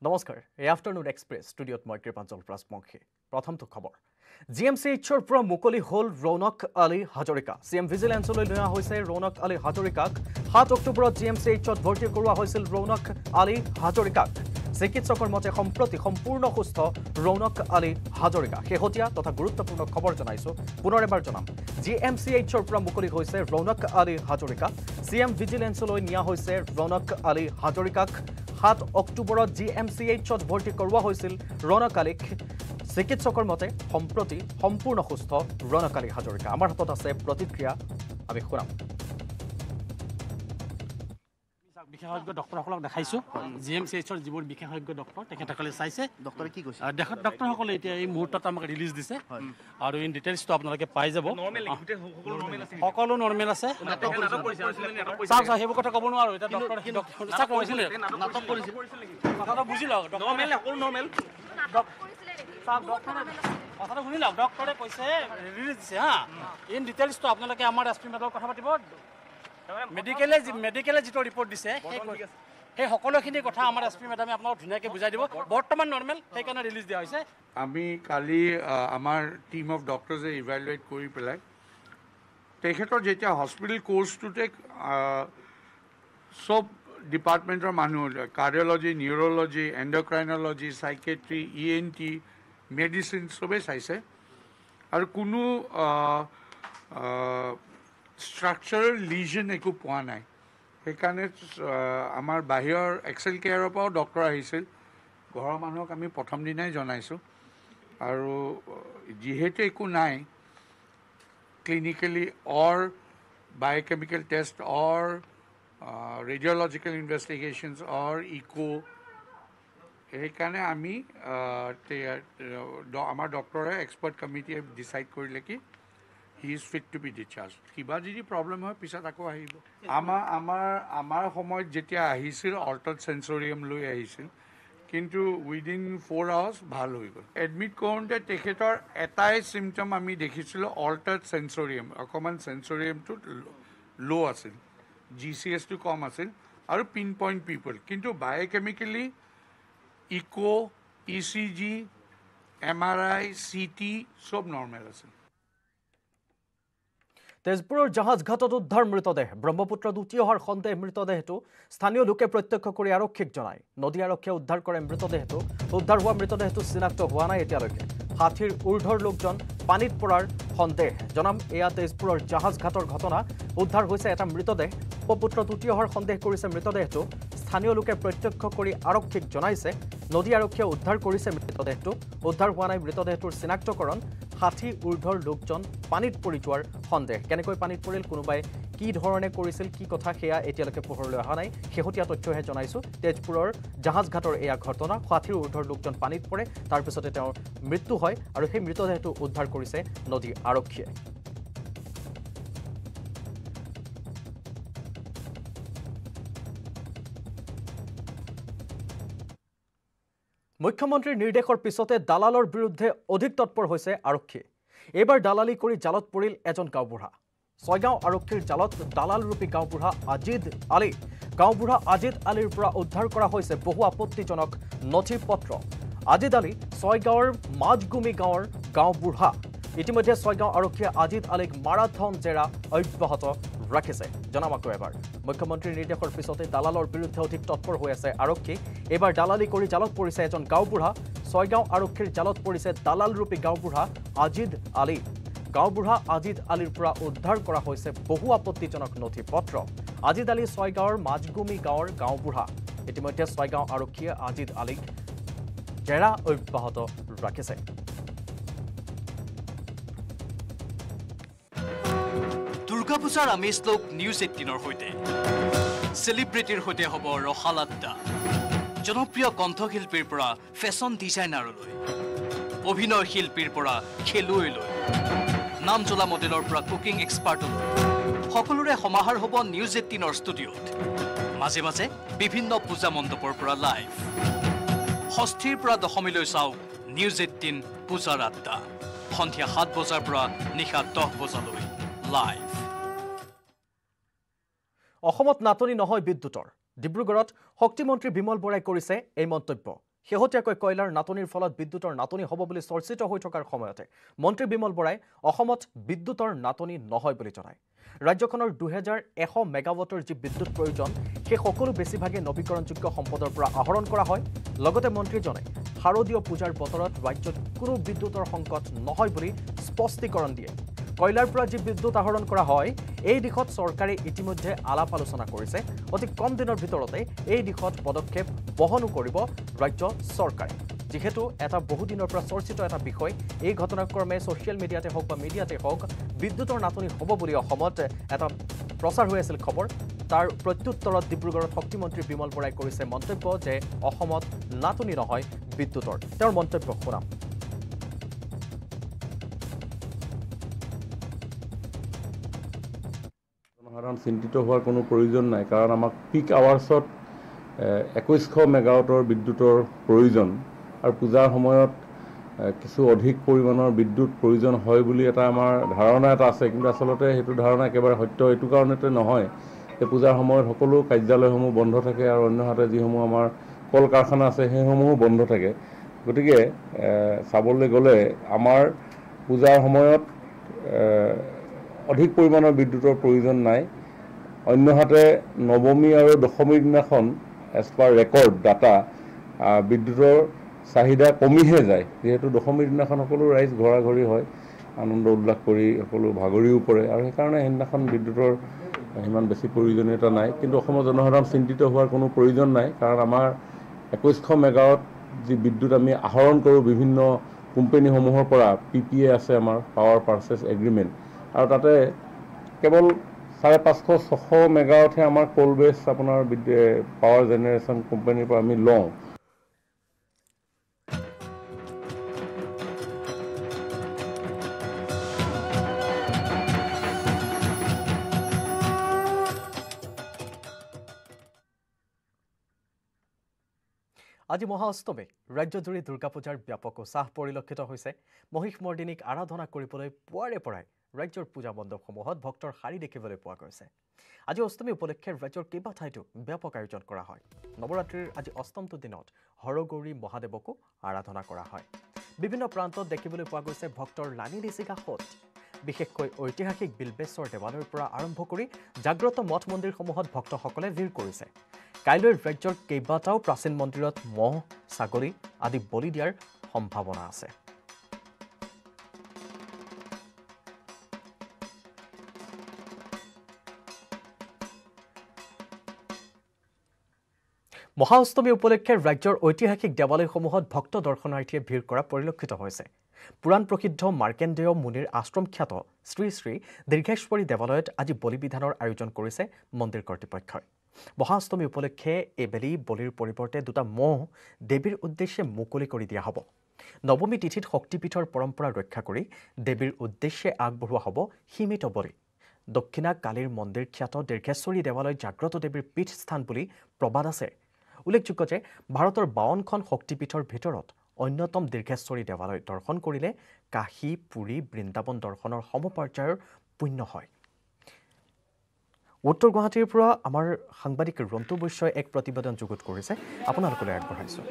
নমস্কাৰ এই afternoon express ষ্টুডিঅ'ত মই কৃপাঞ্জল ৰাজবংশী প্ৰথমটো খবৰ জিএমচিএইচৰ পৰা মুকলি হ'ল ৰৌনক আলী হাজৰিকা চিএম ভিজিলেন্সলৈ নিয়া হৈছে ৰৌনক আলী হাজৰিকাক 7 অক্টোবৰত জিএমচিএইচত ভৰ্তি কৰোৱা হৈছিল ৰৌনক আলী হাজৰিকাক চিকিৎসকৰ মতে সম্প্ৰতি সম্পূৰ্ণ সুস্থ ৰৌনক আলী হাজৰিকা শেহতীয়া তথা গুৰুত্বপূৰ্ণ খবৰ জনাইছো পুনৰ এবাৰ জনাম জিএমচিএইচৰ পৰা মুকলি হৈছে ৰৌনক আলী হাজৰিকা চিএম ভিজিলেন্সলৈ নিয়া হৈছে ৰৌনক আলী হাজৰিকাক 7 অক্টোবৰত জিএমচিএইচত ভৰ্তি কৰোৱা হৈছিল ৰৌনক আলীক চিকিৎসকৰ মতে সম্প্ৰতি সম্পূৰ্ণ সুস্থ ৰৌনক আলী হাজৰিকা আমাৰ হাতত আছে প্ৰতিক্ৰিয়া আমি শুনাম বিশেষজ্ঞ ডক্টৰসকলক দেখাইছো জিএমচিএইচৰ যিবোৰ বিশেষজ্ঞ ডক্টৰ তেখেতসকলে চাইছে ডক্টৰে কি কৈছে ডক্টৰসকলে এতিয়া এই মুহূৰ্তত আমাক ৰিলিজ দিছে আৰু ইন ডিটেইলছটো আপোনালোকে পাই যাব সকলো নৰ্মেল আছে চাওক সেইবোৰ কথা ক'ব নোৱাৰো এতিয়া ডক্টৰ কৰিছিলে নাটক কৰিছিল কথাটো বুজি লওক নৰ্মেল সকলো নৰ্মেল কথাটো শুনি লওক ডক্টৰে কৈছে ৰিলিজ দিছে হা ইন ডিটেইলছটো আপোনালোকে আমাৰ এছ পি মেডামৰ কথা পাতিব মেডিকেলে যিটো ৰিপৰ্ট দিছে সেই সকলোখিনি কথা আমাৰ এছ পি মেডামে আপোনাক ধুনীয়াকৈ বুজাই দিব বৰ্তমান নৰ্মেল সেইকাৰণে ৰিলিজ দিয়া হৈছে আমি কালি আমাৰ টিম অফ ডক্টৰ্ছে ইভালুৱেট কৰি পেলাই তেখেতৰ যেতিয়া হস্পিটেল কোৰ্চটোতে চব ডিপাৰ্টমেণ্টৰ মানুহ কাৰ্ডিঅ'লজি নিউৰ'লজি এণ্ডক্ৰাইন'লজি চাইকেট্ৰি ENT মেডিচিন চবেই চাইছে আৰু কোনো ষ্ট্ৰাকচাৰেল লিজন একো পোৱা নাই সেইকাৰণে আমাৰ বাহিৰৰ এক্সেল কেয়াৰৰ পৰাও ডক্টৰ আহিছিল ঘৰৰ মানুহক আমি প্ৰথম দিনাই জনাইছোঁ আৰু যিহেতু একো নাই clinically or biochemical test or radiological investigations or echo সেইকাৰণে আমি আমাৰ ডক্টৰে এক্সপাৰ্ট কমিটিয়ে ডিচাইড কৰিলে কি he is fit to be discharge কিবা যদি প্ৰব্লেম হয় পিছত আকৌ আহিব আমাৰ সময়ত যেতিয়া আহিছিল অল্টাৰ্ড চেঞ্চৰিয়াম লৈ আহিছিল কিন্তু উইদিন 4 আৱাৰ্ছ ভাল হৈ গ'ল এডমিট কৰোঁতে তেখেতৰ এটাই চিমটম আমি দেখিছিলোঁ অল্টাৰ্ড চেঞ্চৰিয়াম অকণমান চেঞ্চৰিয়ামটো ল' আছিল GCSটো কম আছিল আৰু পিন পইণ্ট পিপল কিন্তু বায়'কেমিকেলি ইকো ECG MRI CT চব নৰ্মেল আছিল তেজপুৰৰ জাহাজঘাটত উদ্ধাৰ মৃতদেহ ব্ৰহ্মপুত্ৰত উটি অহাৰ সন্দেহ মৃতদেহটো স্থানীয় লোকে প্ৰত্যক্ষ কৰি আৰক্ষীক জনায় নদী আৰক্ষীয়ে উদ্ধাৰ কৰে মৃতদেহটো উদ্ধাৰ হোৱা মৃতদেহটো চিনাক্ত হোৱা নাই এতিয়ালৈকে হাতীৰ ঊৰ্ধৰ লোকজন পানীত পৰাৰ সন্দেহ জনাম এয়া তেজপুৰৰ জাহাজঘাটৰ ঘটনা উদ্ধাৰ হৈছে এটা মৃতদেহ ব্ৰহ্মপুত্ৰত উটি অহাৰ সন্দেহ কৰিছে মৃতদেহটো স্থানীয় লোকে প্ৰত্যক্ষ কৰি আৰক্ষীক জনাইছে নদী আৰক্ষীয়ে উদ্ধাৰ কৰিছে মৃতদেহটো উদ্ধাৰ হোৱা নাই মৃতদেহটোৰ চিনাক্তকৰণ হাতী ঊৰ্ধৰ লোকজন পানীত পৰি যোৱাৰ সন্দেহ কেনেকৈ পানীত পৰিল কোনোবাই কি ধৰণে কৰিছিল কি কথা সেয়া এতিয়ালৈকে পোহৰলৈ অহা নাই শেহতীয়া তথ্যহে জনাইছোঁ তেজপুৰৰ জাহাজঘাটৰ এয়া ঘটনা হাতীৰ ঊৰ্ধৰ লোকজন পানীত পৰে তাৰপিছতে তেওঁৰ মৃত্যু হয় আৰু সেই মৃতদেহটো উদ্ধাৰ কৰিছে নদী আৰক্ষীয়ে মুখ্যমন্ত্ৰীৰ নিৰ্দেশৰ পিছতে দালালৰ বিৰুদ্ধে অধিক তৎপৰ হৈছে আৰক্ষী এইবাৰ দালালি কৰি জালত পৰিল এজন গাঁওবুঢ়া ছয়গাঁও আৰক্ষীৰ জালত দালালৰূপী গাঁওবুঢ়া আজিদ আলী গাঁওবুঢ়া আজিদ আলীৰ পৰা উদ্ধাৰ কৰা হৈছে বহু আপত্তিজনক নথি পত্ৰ আজিদ আলী ছয়গাঁৱৰ মাজগুমি গাঁৱৰ গাঁওবুঢ়া ইতিমধ্যে ছয়গাঁও আৰক্ষীয়ে আজিদ আলীক মাৰাথন জেৰা অব্যাহত ৰাখিছে জনাম আকৌ এবাৰ মুখ্যমন্ত্ৰীৰ নিৰ্দেশৰ পিছতে দালালৰ বিৰুদ্ধে অধিক তৎপৰ হৈ আছে আৰক্ষী এইবাৰ দালালি কৰি জালত পৰিছে এজন গাঁওবুঢ়া ছয়গাঁও আৰক্ষীৰ জালত পৰিছে দালালৰূপী গাঁওবুঢ়া আজিদ আলী গাঁওবুঢ়া আজিদ আলীৰ পৰা উদ্ধাৰ কৰা হৈছে বহু আপত্তিজনক নথি পত্ৰ আজিদ আলী ছয়গাঁৱৰ মাজগুমি গাঁৱৰ গাঁওবুঢ়া ইতিমধ্যে ছয়গাঁও আৰক্ষীয়ে আজিদ আলীক জেৰা অব্যাহত ৰাখিছে দুৰ্গা পূজাৰ আমেজ লোক নিউজ 18ৰ সৈতে সেলিব্ৰিটিৰ সৈতে হ'ব ৰসালাদ্দা জনপ্ৰিয় কণ্ঠশিল্পীৰ পৰা ফেশ্বন ডিজাইনাৰলৈ অভিনয় শিল্পীৰ পৰা খেলুৱৈলৈ নাম জ্বলা মডেলৰ পৰা কুকিং এক্সপাৰ্টলৈ সকলোৰে সমাহাৰ হ'ব নিউজ 18ৰ ষ্টুডিঅ'ত মাজে মাজে বিভিন্ন পূজা মণ্ডপৰ পৰা লাইভ ষষ্ঠীৰ পৰা দশমীলৈ চাওক নিউজ 18 পূজাৰ আড্ডা সন্ধিয়া 7 বজাৰ পৰা নিশা 10 বজালৈ লাইভ অসমত নাটনি নহয় বিদ্যুতৰ ডিব্ৰুগড়ত শক্তিমন্ত্ৰী বিমল বৰাই কৰিছে এই মন্তব্য শেহতীয়াকৈ কয়লাৰ নাটনিৰ ফলত বিদ্যুতৰ নাটনি হ'ব বুলি চৰ্চিত হৈ থকাৰ সময়তে মন্ত্ৰী বিমল বৰাই অসমত বিদ্যুতৰ নাটনি নহয় বুলি জনায় ৰাজ্যখনৰ 2100 মেগাৱাটৰ যি বিদ্যুৎ প্ৰয়োজন সেই সকলো বেছিভাগে নৱীকৰণযোগ্য সম্পদৰ পৰা আহৰণ কৰা হয় লগতে মন্ত্ৰীজনে শাৰদীয় পূজাৰ বতৰত ৰাজ্যত কোনো বিদ্যুতৰ সংকট নহয় বুলি স্পষ্টীকৰণ দিয়ে কয়লাৰ পৰা যি বিদ্যুৎ আহৰণ কৰা হয় এই দিশত চৰকাৰে ইতিমধ্যে আলাপ আলোচনা কৰিছে অতি কম দিনৰ ভিতৰতে এই দিশত পদক্ষেপ বহনো কৰিব ৰাজ্য চৰকাৰে যেহেতু এটা বহুদিনৰ পৰা চৰ্চিত এটা বিষয় এই ঘটনাক্ৰমে ছ'চিয়েল মিডিয়াতে হওক বা মিডিয়াতে হওক বিদ্যুতৰ নাটনি হ'ব বুলি অসমত এটা প্ৰচাৰ হৈ আছিল খবৰ তাৰ প্ৰত্যুত্তৰত ডিব্ৰুগড়ত শক্তিমন্ত্ৰী বিমল বৰাই কৰিছে মন্তব্য যে অসমত নাটনি নহয় বিদ্যুতৰ তেওঁৰ মন্তব্য শুনাম জনসাধাৰণ চিন্তিত হোৱাৰ কোনো প্ৰয়োজন নাই কাৰণ আমাক পিক আৱাৰ্ছত 2100 মেগাৱাটৰ বিদ্যুতৰ প্ৰয়োজন আৰু পূজাৰ সময়ত কিছু অধিক পৰিমাণৰ বিদ্যুৎ প্ৰয়োজন হয় বুলি এটা আমাৰ ধাৰণা এটা আছে কিন্তু আচলতে সেইটো ধাৰণা একেবাৰে সত্য এইটো কাৰণতে নহয় যে পূজাৰ সময়ত সকলো কাৰ্যালয়সমূহ বন্ধ থাকে আৰু অন্যহাতে যিসমূহ আমাৰ কল কাৰখানা আছে সেইসমূহো বন্ধ থাকে গতিকে চাবলৈ গ'লে আমাৰ পূজাৰ সময়ত অধিক পৰিমাণৰ বিদ্যুতৰ প্ৰয়োজন নাই অন্যহাতে নৱমী আৰু দশমীৰ দিনাখন এজ পাৰ ৰেকৰ্ড ডাটা বিদ্যুতৰ চাহিদা কমিহে যায় যেহেতু দশমীৰ দিনাখন সকলো ৰাইজ ঘৰাঘৰি হয় আনন্দ উল্লাস কৰি সকলো ভাগৰিও পৰে আৰু সেইকাৰণে সেইদিনাখন বিদ্যুতৰ সিমান বেছি প্ৰয়োজনীয়তা নাই কিন্তু অসমৰ জনসাধাৰণ চিন্তিত হোৱাৰ কোনো প্ৰয়োজন নাই কাৰণ আমাৰ 2100 মেগাৱাট যি বিদ্যুৎ আমি আহৰণ কৰোঁ বিভিন্ন কোম্পানীসমূহৰ পৰা PPA আছে আমাৰ পাৱাৰ পাৰ্চেছ এগ্ৰিমেণ্ট আৰু তাতে কেৱল 550-600 মেগাৱাটহে আমাৰ কোল বেছ আপোনাৰ পাৱাৰ জেনেৰেশ্যন কোম্পানীৰ পৰা আমি লওঁ আজি মহাষ্টমী ৰাজ্যজুৰি দুৰ্গা পূজাৰ ব্যাপক উৎসাহ পৰিলক্ষিত হৈছে মহিষমৰ্দিনীক আৰাধনা কৰিবলৈ পুৱাৰে পৰাই ৰাজ্যৰ পূজা মণ্ডপসমূহত ভক্তৰ শাৰী দেখিবলৈ পোৱা গৈছে আজি অষ্টমী উপলক্ষে ৰাজ্যৰ কেইবা ঠাইতো ব্যাপক আয়োজন কৰা হয় নৱৰাত্ৰিৰ আজি অষ্টমটো দিনত হৰগৌৰী মহাদেৱকো আৰাধনা কৰা হয় বিভিন্ন প্ৰান্তত দেখিবলৈ পোৱা গৈছে ভক্তৰ লানি নিচিগা সোঁত বিশেষকৈ ঐতিহাসিক বিল্বেশ্বৰ দেৱালয়ৰ পৰা আৰম্ভ কৰি জাগ্ৰত মঠ মন্দিৰসমূহত ভক্তসকলে ভিৰ কৰিছে কাইলৈ ৰাজ্যৰ কেইবাটাও প্ৰাচীন মন্দিৰত মহ ছাগলী আদি বলি দিয়াৰ সম্ভাৱনা আছে মহাষ্টমী উপলক্ষে ৰাজ্যৰ ঐতিহাসিক দেৱালয়সমূহত ভক্ত দৰ্শনাৰ্থীয়ে ভিৰ কৰা পৰিলক্ষিত হৈছে পুৰাণ প্ৰসিদ্ধ মাৰ্কেণ্ডেয় মুনিৰ আশ্ৰমখ্যাত শ্ৰী শ্ৰী দীৰ্ঘেশ্বৰী দেৱালয়ত আজি বলি বিধানৰ আয়োজন কৰিছে মন্দিৰ কৰ্তৃপক্ষই মহাষ্টমী উপলক্ষে এবেলি বলিৰ পৰিৱৰ্তে দুটা মহ দেৱীৰ উদ্দেশ্যে মুকলি কৰি দিয়া হ'ব নৱমী তিথিত শক্তিপীঠৰ পৰম্পৰা ৰক্ষা কৰি দেৱীৰ উদ্দেশ্যে আগবঢ়োৱা হ'ব সীমিত বলি দক্ষিণা কালীৰ মন্দিৰ খ্যাত দীৰ্ঘেশ্বৰী দেৱালয় জাগ্ৰত দেৱীৰ পীঠ স্থান বুলি প্ৰবাদ আছে উল্লেখযোগ্য যে ভাৰতৰ 52খন শক্তিপীঠৰ ভিতৰত অন্যতম দীৰ্ঘেশ্বৰী দেৱালয় দৰ্শন কৰিলে কাশী পুৰী বৃন্দাবন দৰ্শনৰ সমপৰ্যায়ৰ পুণ্য হয় উত্তৰ গুৱাহাটীৰ পৰা আমাৰ সাংবাদিক ৰন্তু বৈশ্যই এক প্ৰতিবেদন যুগুত কৰিছে আপোনালোকলৈ আগবঢ়াইছোঁ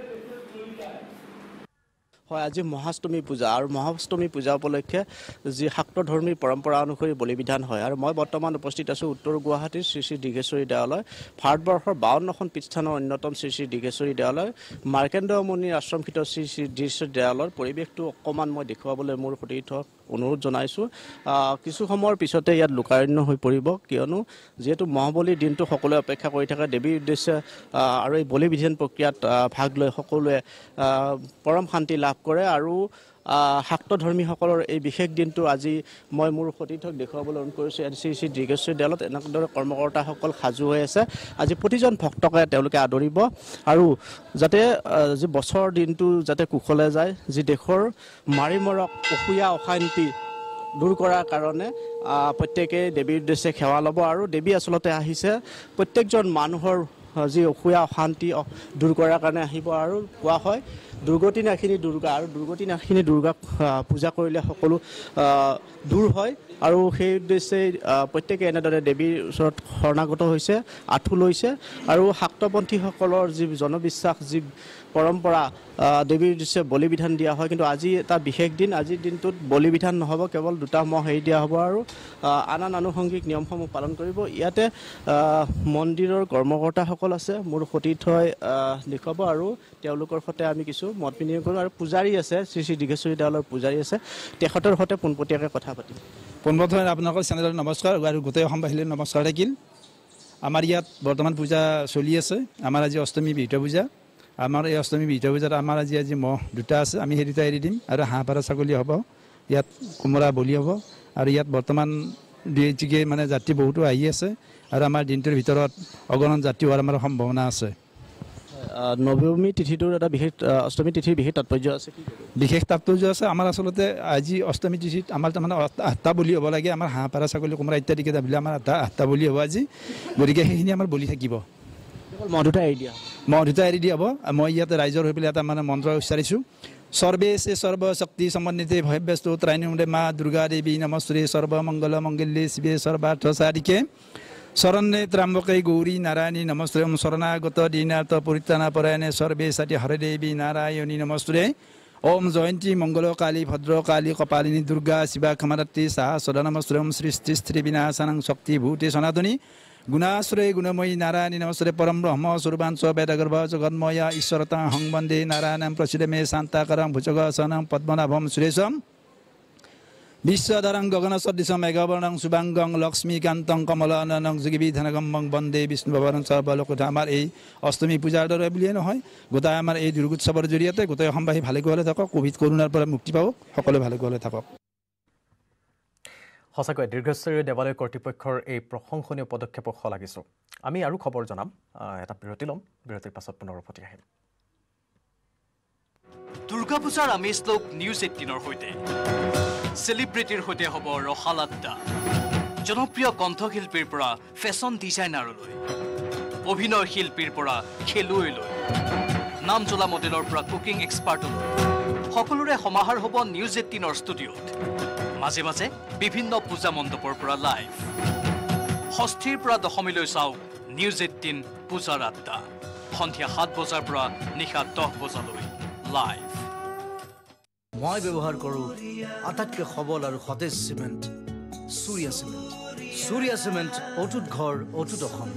হয় আজি মহাষ্টমী পূজা আৰু মহাষ্টমী পূজা উপলক্ষে যি শাক্তধৰ্মী পৰম্পৰা অনুসৰি বলিবিধান হয় আৰু মই বৰ্তমান উপস্থিত আছোঁ উত্তৰ গুৱাহাটীৰ শ্ৰী শ্ৰী দীৰ্ঘেশ্বৰী দেৱালয় ভাৰতবৰ্ষৰ 52খন পীঠস্থানৰ অন্যতম শ্ৰী শ্ৰী দীৰ্ঘেশ্বৰী দেৱালয় মাৰ্কেণ্ডেয় মুনিৰ আশ্ৰমস্থিত শ্ৰী শ্ৰী দীৰ্ঘেশ্বৰী দেৱালয়ৰ পৰিৱেশটো অকণমান মই দেখুৱাবলৈ মোৰ সতীৰ্থ অনুৰোধ জনাইছোঁ কিছু সময়ৰ পিছতে ইয়াত লোকাৰণ্য হৈ পৰিব কিয়নো যিহেতু মহাবলীৰ দিনটো সকলোৱে অপেক্ষা কৰি থাকে দেৱীৰ উদ্দেশ্যে আৰু এই বলিবিধান প্ৰক্ৰিয়াত ভাগ লৈ সকলোৱে পৰম শান্তি লাভ কৰে আৰু শাক্তধৰ্মীসকলৰ এই বিশেষ দিনটো আজি মই মোৰ সতীৰ্থক দেখুৱাবলৈ অনুৰোধ কৰিছোঁ শ্ৰী শ্ৰী দীৰ্ঘেশ্বৰী দেৱালয়ত এনেদৰে কৰ্মকৰ্তাসকল সাজু হৈ আছে আজি প্ৰতিজন ভক্তকে তেওঁলোকে আদৰিব আৰু যাতে যি বছৰৰ দিনটো যাতে কুশলে যায় যি দেশৰ মাৰি মৰক অসূয়া অশান্তি দূৰ কৰাৰ কাৰণে প্ৰত্যেকে দেৱীৰ উদ্দেশ্যে সেৱা ল'ব আৰু দেৱী আচলতে আহিছে প্ৰত্যেকজন মানুহৰ যি অসূয়া অশান্তি দূৰ কৰাৰ কাৰণে আহিব আৰু কোৱা হয় দুৰ্গতি নাশিনী দুৰ্গা আৰু দুৰ্গতি নাশিনী দুৰ্গাক পূজা কৰিলে সকলো দূৰ হয় আৰু সেই উদ্দেশ্যে প্ৰত্যেকে এনেদৰে দেৱীৰ ওচৰত শৰণাগত হৈছে আঁঠু লৈছে আৰু শাক্তপন্থীসকলৰ যি জনবিশ্বাস যি পৰম্পৰা দেৱীৰ উদ্দেশ্যে বলি বিধান দিয়া হয় কিন্তু আজি এটা বিশেষ দিন আজিৰ দিনটোত বলি বিধান নহ'ব কেৱল দুটা মহ এৰি দিয়া হ'ব আৰু আন আনুষংগিক নিয়মসমূহ পালন কৰিব ইয়াতে মন্দিৰৰ কৰ্মকৰ্তাসকল আছে মোৰ সতীৰ্থই দেখুৱাব আৰু তেওঁলোকৰ সৈতে আমি কিছু মত বিনিময় কৰোঁ আৰু পূজাৰী আছে শ্ৰী শ্ৰী দীঘেশ্বৰী দেৱালয়ৰ পূজাৰী আছে তেখেতৰ সৈতে পোনপটীয়াকৈ কথা পাতিম পোনপ্ৰথমে আপোনালোকৰ চেনেলত নমস্কাৰ আৰু গোটেই অসমবাসীলৈ নমস্কাৰ থাকিল আমাৰ ইয়াত বৰ্তমান পূজা চলি আছে আমাৰ আজি অষ্টমী বিহিত পূজা আমাৰ এই অষ্টমী বিহিত পূজাত আমাৰ আজি মহ দুটা আছে আমি সেই দুটা এৰি দিম আৰু হাঁহ পাৰ ছাগলী হ'ব ইয়াত কোমোৰা বলি হ'ব আৰু ইয়াত বৰ্তমান দুইটিকে মানে যাত্ৰী বহুতো আহি আছে আৰু আমাৰ দিনটোৰ ভিতৰত অগণন যাত্ৰী হোৱাৰ আমাৰ সম্ভাৱনা আছে নৱমী তিথিটোৰ এটা বিশেষ অষ্টমী তিথিৰ বিশেষ তাৎপৰ্য আছে বিশেষ তাৎপৰ্য আছে আমাৰ আচলতে আজি অষ্টমী তিথিত আমাৰ তাৰমানে 8টা বলি হ'ব লাগে আমাৰ হাঁহ পাৰ ছাগলী কোমোৰা ইত্যাদিকে দাবিলে আমাৰ 8টা বলি হ'ব আজি গতিকে সেইখিনি আমাৰ বলি থাকিব মহ দুটা এৰি দিয়া মহ দুটা এৰি দিয়া হ'ব মই ইয়াতে ৰাইজৰ হৈ পেলাই এটা মানে মন্ত্ৰ উচ্চাৰিছোঁ সৰ্বেশে সৰ্বশক্তি সমন্বিতে ভয়ব্যস্তু ত্ৰাইণুমে মা দুৰ্গা দেৱী নমস্তুতে সৰ্বমংগল মংগল্যে শিৱে সৰ্বাৰ্থ সাধিকে শৰণ্যে ত্ৰাম্বকে গৌৰী নাৰায়ণী নমস্তুতে শৰণাগত দীনাৰ্থ পৰিত্ৰাণ পৰায়ণে সৰ্বে সাতি হৰে দেৱী নাৰায়ণী নমস্তুতে ওম জয়ন্তী মংগল কালী ভদ্ৰ কালী কপালিনী দুৰ্গা শিৱা ক্ষমাদাত্ৰী সাহা সদা নমস্তুতে সৃষ্টি স্থিতি বিনাশানং শক্তি ভূতে সনাতনী গুণাশ্ৰয়ে গুণময়ী নাৰায়ণী নমস্তুতে পৰম ব্ৰহ্ম স্বৰূপাঞ্চ বেদগৰ্ভ জগন্ময়া ঈশ্বৰতা হং বন্দে নাৰায়ণম প্ৰসিদ্ধ মে শান্তাকৰং ভুজগসনং পদ্মনাভম সুৰেশম বিশ্বধৰং গগন সদৃশম মেঘবৰ্ণং শুভাংগং লক্ষ্মীকান্তং কমলাননং যোগীবিধানগম্বং বন্দে বিষ্ণু ভৱনং সৰ্বলোকত আমাৰ এই অষ্টমী পূজাৰ দৰে বুলিয়ে নহয় গোটাই আমাৰ এই দুৰ্গোৎসৱৰ জৰিয়তে গোটেই অসমবাসী ভালে কুশলে থাকক কোভিড কৰোণাৰ পৰা মুক্তি পাওক সকলোৱে ভালে কুশলে থাকক সঁচাকৈ দীৰ্ঘেশ্বৰী দেৱালয় কৰ্তৃপক্ষৰ এই প্ৰশংসনীয় পদক্ষেপক শলাগিছোঁ আমি আৰু খবৰ জনাম এটা বিৰতি ল'ম বিৰতিৰ পাছত পুনৰ উভতি আহিম দুৰ্গা পূজাৰ আমেজ লোক নিউজ 18ৰ সৈতে সেলিব্ৰিটিৰ সৈতে হ'ব ৰসালাদ্দা জনপ্ৰিয় কণ্ঠশিল্পীৰ পৰা ফেশ্বন ডিজাইনাৰলৈ অভিনয় শিল্পীৰ পৰা খেলুৱৈলৈ নাম জ্বলা মডেলৰ পৰা কুকিং এক্সপাৰ্টলৈ সকলোৰে সমাহাৰ হ'ব নিউজ 18ৰ ষ্টুডিঅ'ত মাজে মাজে বিভিন্ন পূজা মণ্ডপৰ পৰা লাইভ ষষ্ঠীৰ পৰা দশমীলৈ চাওক নিউজ 18 পূজাৰ আড্ডা সন্ধিয়া 7 বজাৰ পৰা নিশা 10 বজালৈ লাইভ মই ব্যৱহাৰ কৰোঁ আটাইতকৈ সবল আৰু সতেজ চিমেণ্ট সূৰ্যা চিমেণ্ট অটুট ঘৰ অটুট অসম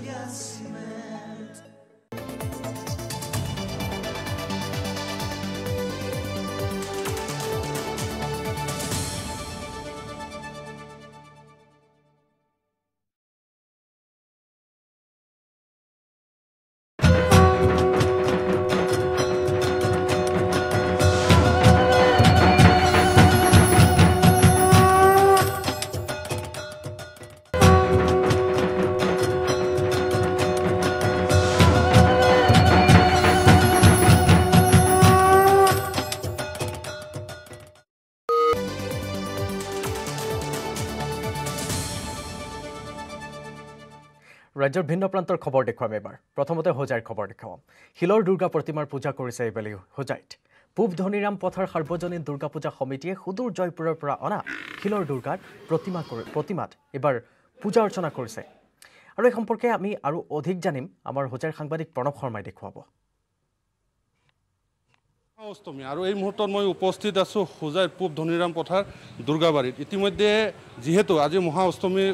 ৰাজ্যৰ ভিন্ন প্ৰান্তৰ খবৰ দেখুৱাম এবাৰ প্ৰথমতে হোজাইৰ খবৰ দেখুৱাম শিলৰ দুৰ্গা প্ৰতিমাৰ পূজা কৰিছে এইবেলি হোজাইত পূব ধনীৰাম পথাৰ সাৰ্বজনীন দুৰ্গা পূজা সমিতিয়ে সুদূৰ জয়পুৰৰ পৰা অনা শিলৰ দুৰ্গাৰ প্ৰতিমাত এবাৰ পূজা অৰ্চনা কৰিছে আৰু এই সম্পৰ্কে আমি আৰু অধিক জানিম আমাৰ হোজাইৰ সাংবাদিক প্ৰণৱ শৰ্মাই দেখুৱাব অষ্টমী আৰু এই মুহূৰ্তত মই উপস্থিত আছোঁ হোজাইৰ পূব ধনীৰাম পথাৰ দুৰ্গাবাৰীত ইতিমধ্যে যিহেতু আজি মহা অষ্টমী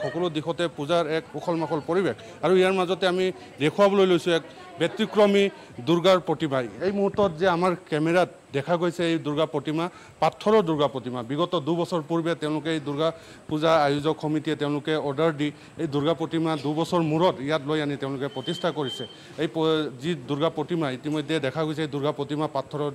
সকলো দিশতে পূজাৰ এক উখল মাখল পৰিৱেশ আৰু ইয়াৰ মাজতে আমি দেখুৱাবলৈ লৈছোঁ এক ব্যতিক্ৰমী দুৰ্গাৰ প্ৰতিমা এই মুহূৰ্তত যে আমাৰ কেমেৰাত দেখা গৈছে এই দুৰ্গা প্ৰতিমা পাথৰৰ দুৰ্গা প্ৰতিমা বিগত 2 বছৰ পূৰ্বে তেওঁলোকে এই দুৰ্গা পূজা আয়োজক সমিতিয়ে তেওঁলোকে অৰ্ডাৰ দি এই দুৰ্গা প্ৰতিমা 2 বছৰ মূৰত ইয়াত লৈ আনি তেওঁলোকে প্ৰতিষ্ঠা কৰিছে এই যি দুৰ্গা প্ৰতিমা ইতিমধ্যে দেখা গৈছে এই দুৰ্গা প্ৰতিমা পাথৰৰ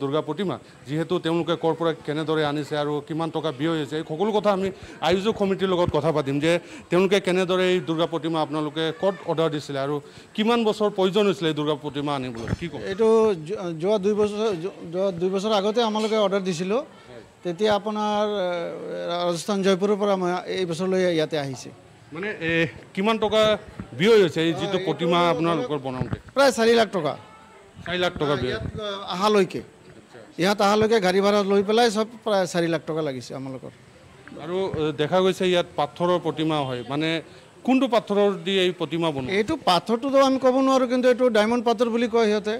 দুৰ্গা প্ৰতিমা যিহেতু তেওঁলোকে ক'ৰ পৰা কেনেদৰে আনিছে আৰু কিমান টকা ব্যয় হৈছে এই সকলো কথা আমি আয়োজক সমিতিৰ লগত কথা পাতিম যে তেওঁলোকে কেনেদৰে এই দুৰ্গা প্ৰতিমা আপোনালোকে ক'ত অৰ্ডাৰ দিছিলে আৰু কিমান বছৰ প্ৰয়োজন হৈছিলে এই দুৰ্গা প্ৰতিমা আনিবলৈ কি ক'ব এইটো যোৱা 2 বছৰ আগতে আমালোকে অৰ্ডাৰ দিছিলোঁ তেতিয়া আপোনাৰ ৰাজস্থান জয়পুৰৰ পৰা মই এই বছৰলৈ ইয়াতে আহিছে মানে কিমান টকা ব্যয় হৈছে এই যিটো প্ৰতিমা আপোনালোকৰ বনাওঁতে প্ৰায় 4 লাখ টকা 4 লাখ টকা ব্যয় ইয়াত অহালৈকে গাড়ী ভাড়া লৈ পেলাই চব প্ৰায় 4 লাখ টকা লাগিছে আমালোকৰ আৰু দেখা গৈছে ইয়াত পাথৰৰ প্ৰতিমা হয় মানে কোনটো পাথৰৰ দি এই প্ৰতিমা বনোৱা এইটো পাথৰটোতো আমি ক'ব নোৱাৰোঁ কিন্তু এইটো ডায়মণ্ড পাথৰ বুলি কয় সিহঁতে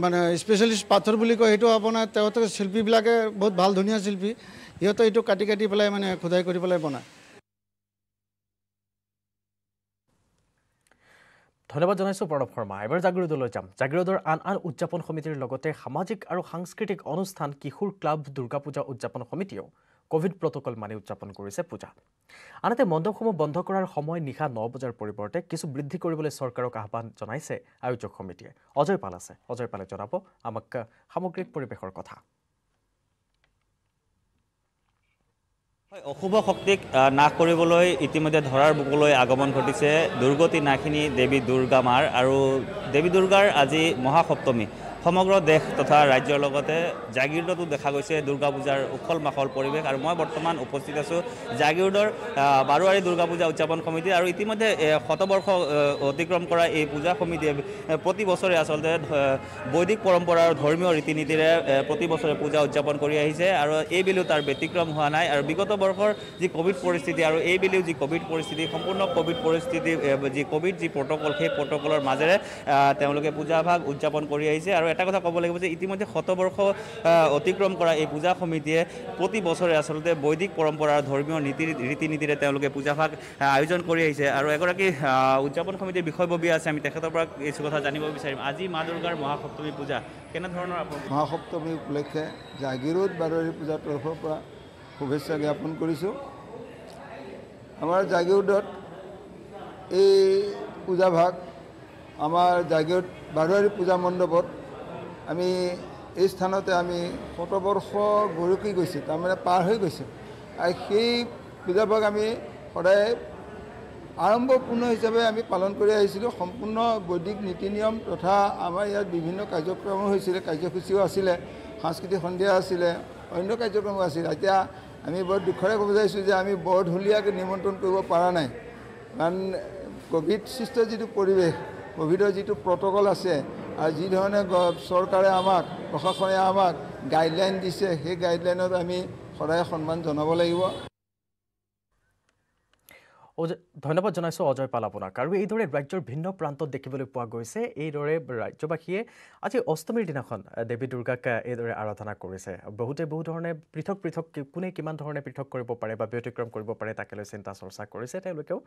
মানে স্পেচিয়েলিষ্ট পাথৰ বুলি কয় সেইটো আপোনাৰ তেওঁলোকে শিল্পীবিলাকে বহুত ভাল ধুনীয়া শিল্পী সিহঁতে এইটো কাটি পেলাই মানে খোদাই কৰি পেলাই বনায় ধন্যবাদ জনাইছোঁ প্ৰণৱ শৰ্মা এবাৰ জাগিৰোডলৈ যাম জাগিৰোডৰ আন উদযাপন সমিতিৰ লগতে সামাজিক আৰু সাংস্কৃতিক অনুষ্ঠান কিশোৰ ক্লাব দুৰ্গা পূজা উদযাপন সমিতিয়েও কোভিড প্ৰটকল মানি উদযাপন কৰিছে পূজা আনহাতে মণ্ডপসমূহ বন্ধ কৰাৰ সময় নিশা 9 বজাৰ পৰিৱৰ্তে কিছু বৃদ্ধি কৰিবলৈ চৰকাৰক আহ্বান জনাইছে আয়োজক সমিতিয়ে অজয় পালে জনাব আমাক সামগ্ৰিক পৰিৱেশৰ কথা অশুভ শক্তিক নাশ কৰিবলৈ ইতিমধ্যে ধৰাৰ বুকুলৈ আগমন ঘটিছে দুৰ্গতি নাশিনী দেৱী দুৰ্গা মাৰ আৰু দেৱী দুৰ্গাৰ আজি মহাসপ্তমী সমগ্ৰ দেশ তথা ৰাজ্যৰ লগতে জাগিৰোডতো দেখা গৈছে দুৰ্গা পূজাৰ উখল মাখল পৰিৱেশ আৰু মই বৰ্তমান উপস্থিত আছোঁ জাগিৰোডৰ বাৰোৱাৰী দুৰ্গা পূজা উদযাপন সমিতি আৰু ইতিমধ্যে শতবৰ্ষ অতিক্ৰম কৰা এই পূজা সমিতিয়ে প্ৰতি বছৰে আচলতে বৈদিক পৰম্পৰা আৰু ধৰ্মীয় ৰীতি নীতিৰে প্ৰতি বছৰে পূজা উদযাপন কৰি আহিছে আৰু এইবেলিও তাৰ ব্যতিক্ৰম হোৱা নাই আৰু বিগত বৰ্ষৰ যি কোভিড পৰিস্থিতি আৰু এইবেলিও যি কোভিড পৰিস্থিতি সম্পূৰ্ণ কোভিড পৰিস্থিতি যি কোভিড যি প্ৰটকল সেই প্ৰটকলৰ মাজেৰে তেওঁলোকে পূজাভাগ উদযাপন কৰি আহিছে আৰু এটা কথা ক'ব লাগিব যে ইতিমধ্যে শতবৰ্ষ অতিক্ৰম কৰা এই পূজা সমিতিয়ে প্ৰতি বছৰে আচলতে বৈদিক পৰম্পৰাৰ ধৰ্মীয় ৰীতি নীতিৰে তেওঁলোকে পূজাভাগ আয়োজন কৰি আহিছে আৰু এগৰাকী উদযাপন সমিতিৰ বিষয়ববীয়া আছে আমি তেখেতৰ পৰা কিছু কথা জানিব বিচাৰিম আজি মা দুৰ্গাৰ মহাসপ্তমী পূজা কেনেধৰণৰ মহাসপ্তমী উপলক্ষে জাগিৰোড বাৰোৱাৰী পূজাৰ তৰফৰ পৰা শুভেচ্ছা জ্ঞাপন কৰিছোঁ আমাৰ জাগিৰোডত এই পূজাভাগ আমাৰ জাগিৰোড বাৰোৱাৰী পূজা মণ্ডপত আমি এই স্থানতে আমি শতবৰ্ষ গৰকি গৈছে তাৰমানে পাৰ হৈ গৈছে আৰু সেই পূজাভাগ আমি সদায় আৰম্ভপূৰ্ণ হিচাপে আমি পালন কৰি আহিছিলোঁ সম্পূৰ্ণ বৈদিক নীতি নিয়ম তথা আমাৰ ইয়াত বিভিন্ন কাৰ্যক্ৰমো হৈছিলে কাৰ্যসূচীও আছিলে সাংস্কৃতিক সন্ধিয়া আছিলে অন্য কাৰ্যক্ৰমো আছিল এতিয়া আমি বৰ দুখৰে ক'ব বিচাৰিছোঁ যে আমি বৰ ঢুলীয়াকৈ নিমন্ত্ৰণ কৰিব পৰা নাই কাৰণ কোভিড সৃষ্ট যিটো পৰিৱেশ কোভিডৰ যিটো প্ৰটকল আছে আৰু যি ধৰণে চৰকাৰে আমাক প্ৰশাসনে আমাক গাইডলাইন দিছে সেই গাইডলাইনত আমি সদায় সন্মান জনাব লাগিব ধন্যবাদ জনাইছোঁ অজয় পাল আপোনাক আৰু এইদৰে ৰাজ্যৰ ভিন্ন প্ৰান্তত দেখিবলৈ পোৱা গৈছে এইদৰে ৰাজ্যবাসীয়ে আজি অষ্টমীৰ দিনাখন দেৱী দুৰ্গাক এইদৰে আৰাধনা কৰিছে বহুতে বহু ধৰণে পৃথক কোনে কিমান ধৰণে পৃথক কৰিব পাৰে বা ব্যতিক্ৰম কৰিব পাৰে তাকে লৈ চিন্তা চৰ্চা কৰিছে তেওঁলোকেও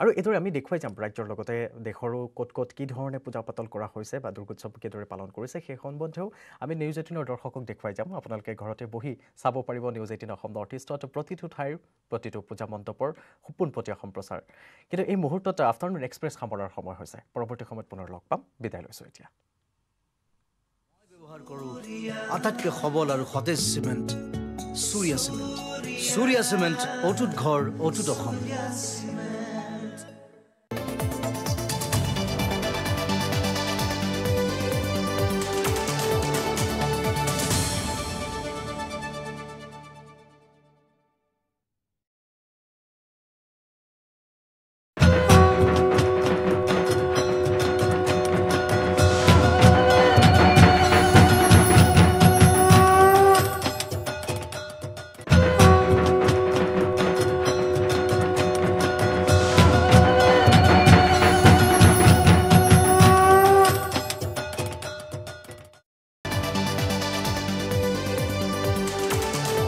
আৰু এইদৰে আমি দেখুৱাই যাম ৰাজ্যৰ লগতে দেশৰো ক'ত কি ধৰণে পূজা পাতল কৰা হৈছে বা দুৰ্গোৎসৱ কিদৰে পালন কৰিছে সেই সম্বন্ধেও আমি নিউজ 18ৰ দৰ্শকক দেখুৱাই যাম আপোনালোকে ঘৰতে বহি চাব পাৰিব নিউজ 18 অসম নৰ্থ ইষ্টত প্ৰতিটো ঠাইৰ প্ৰতিটো পূজা মণ্ডপৰ পোনপটীয়া সম্প্ৰচাৰ কিন্তু এই মুহূৰ্তত আফটাৰনুন এক্সপ্ৰেছ সামৰাৰ সময় হৈছে পৰৱৰ্তী সময়ত পুনৰ লগ পাম বিদায় লৈছোঁ এতিয়া মই ব্যৱহাৰ কৰোঁ আটাইতকৈ সবল আৰু সতেজ চিমেণ্ট সূৰ্যা চিমেণ্ট অটুট ঘৰ অটুট অসম